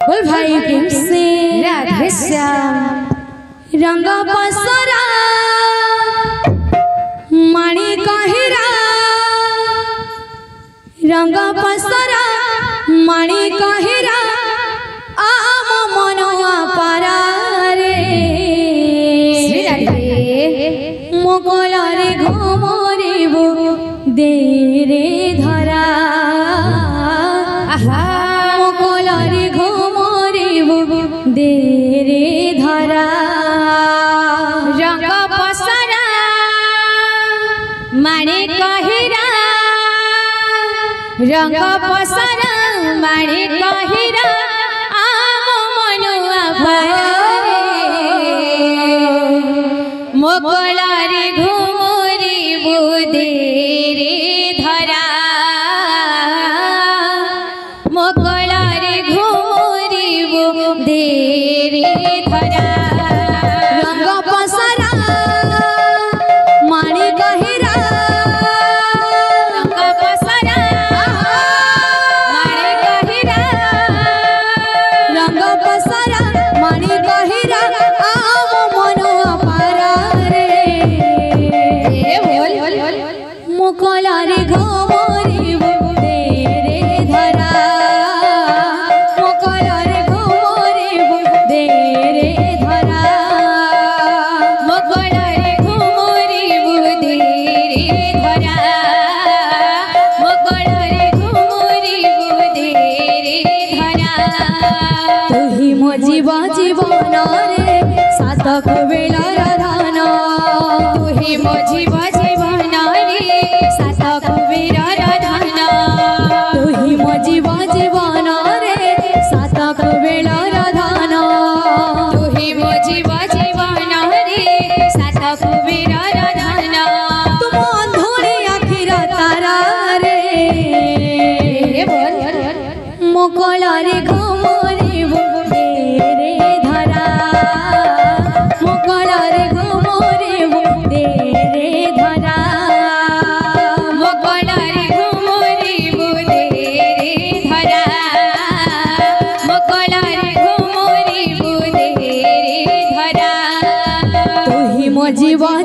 बोल भाई प्रेम से राधे श्याम रंग बसरा माणी कहिरा रंग बसरा माणी कहिरा आम मनवा पारा रे मोकलरे घुमरिबु दे रे धरा मोकलरे घुमरिबु दे रे धरा रंग बसरा माणी कहिरा रंग बसरा माणी कहिरा आम मनुआ पारे मोकलरे घुमरिबु दे रे धरा मोकलरे घुमरिबु दे रे धरा रंग बसरा माणी कहिरा रंग बसरा माणी कहिरा रंग बसरा माणी कहिरा आम मनवा पारा रे मोकलरे घुमरिबु दे रे धरा मोकलरे घुमरिबु दे रे धरा मोकलरे घुमरिबु दे रे धरा मोकलरे घुमरिबु दे रे धरा तुही मो जीवन रे सातक बेलार धान तुही मो जीवन रे सातक बेलार धान तुही मो जीवन रे सातक बेलार धान तुही मो जीवन रे सातक बेलार धान तुम अंधुरी आखिर तारा रे मोकलरे घुमरिबु दे रे धरा मोकलरे घुमरिबु दे रे धरा मोकलरे घुमरिबु दे रे धरा मोकलरे घुमरिबु दे रे धरा तुही मो जीवन